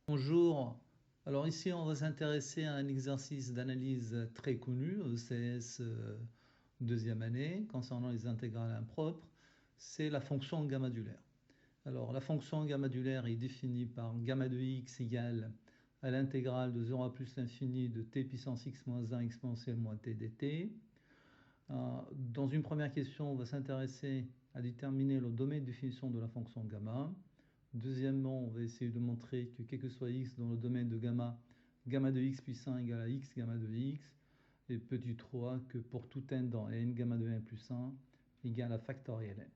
Bonjour. Alors ici, on va s'intéresser à un exercice d'analyse très connu, ECS deuxième année, concernant les intégrales impropres. C'est la fonction gamma modulaire. Alors la fonction gamma modulaire est définie par gamma de x égale à l'intégrale de 0 à plus l'infini de t puissance x moins 1 exponentielle moins t dt. Dans une première question, on va s'intéresser à déterminer le domaine de définition de la fonction gamma. Deuxièmement, on va essayer de montrer que quel que soit x dans le domaine de gamma, gamma de x plus 1 égale à x gamma de x. Et petit 3, que pour tout n dans n, gamma de n plus 1 égale à factoriel n.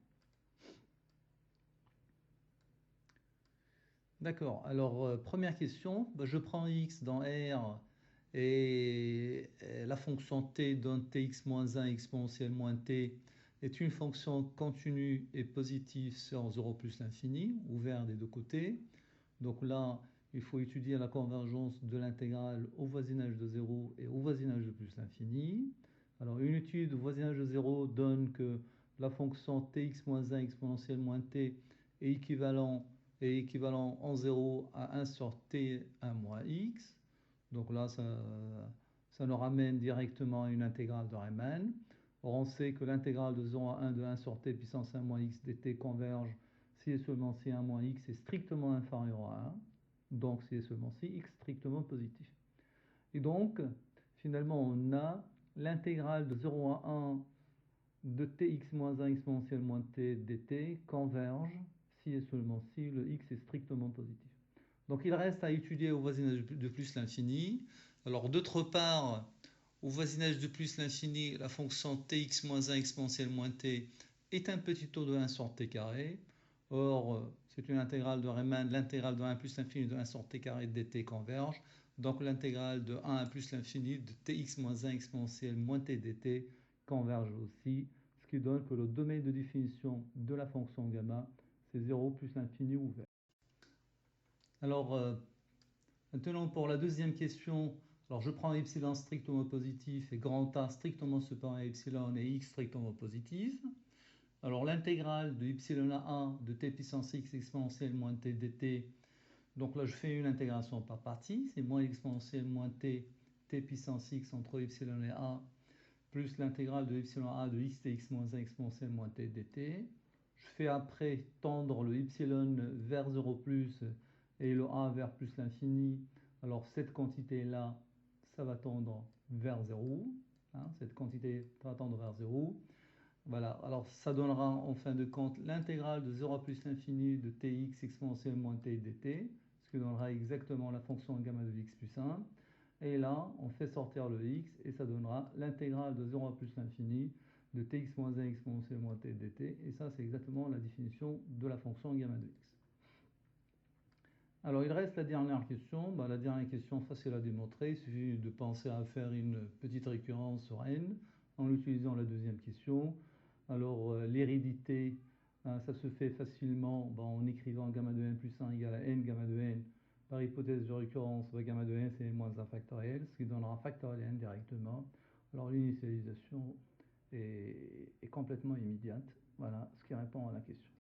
D'accord, alors première question, je prends x dans R et la fonction t donne tx moins 1 exponentielle moins t est une fonction continue et positive sur 0 plus l'infini, ouvert des deux côtés. Donc là, il faut étudier la convergence de l'intégrale au voisinage de 0 et au voisinage de plus l'infini. Alors une étude au voisinage de 0 donne que la fonction tx moins 1 exponentielle moins t est équivalent en 0 à 1 sur t1 moins x. Donc là, ça nous ramène directement à une intégrale de Riemann. Or, on sait que l'intégrale de 0 à 1 de 1 sur t puissance 1 moins x dt converge si et seulement si 1 moins x est strictement inférieur à 1. Donc, si et seulement si x strictement positif. Et donc, finalement, on a l'intégrale de 0 à 1 de tx moins 1 exponentielle moins t dt converge si et seulement si le x est strictement positif. Donc il reste à étudier au voisinage de plus l'infini. Alors d'autre part, au voisinage de plus l'infini, la fonction tx moins 1 exponentielle moins t est un petit taux de 1 sur t carré. Or, c'est une intégrale de Riemann, l'intégrale de 1 plus l'infini de 1 sur t carré de dt converge. Donc l'intégrale de 1 plus l'infini de tx moins 1 exponentielle moins t dt converge aussi, ce qui donne que le domaine de définition de la fonction gamma, c'est 0 plus l'infini ouvert. Alors, maintenant pour la deuxième question, alors je prends epsilon strictement positif et grand A strictement supérieur à epsilon et x strictement positif. Alors l'intégrale de epsilon à 1 de t puissance x exponentielle moins t dt, donc là je fais une intégration par partie, c'est moins exponentielle moins t puissance x entre epsilon et a, plus l'intégrale de epsilon a de x tx moins 1 exponentielle moins t dt. Je fais après tendre le epsilon vers 0 plus et le a vers plus l'infini. Alors cette quantité-là, ça va tendre vers 0. Cette quantité va tendre vers 0. Voilà, alors ça donnera en fin de compte l'intégrale de 0 à plus l'infini de tx exponentielle moins t dt, ce qui donnera exactement la fonction gamma de x plus 1. Et là, on fait sortir le x et ça donnera l'intégrale de 0 à plus l'infini de tx moins 1 exponentielle moins t dt. Et ça, c'est exactement la définition de la fonction gamma de x. Alors, il reste la dernière question. La dernière question, facile à démontrer. Il suffit de penser à faire une petite récurrence sur n en utilisant la deuxième question. Alors, l'hérédité, ça se fait facilement en écrivant gamma de n plus 1 égale à n gamma de n. Par hypothèse de récurrence, gamma de n, c'est moins 1 factoriel, ce qui donnera factoriel n directement. Alors, l'initialisation est complètement immédiate. Voilà ce qui répond à la question.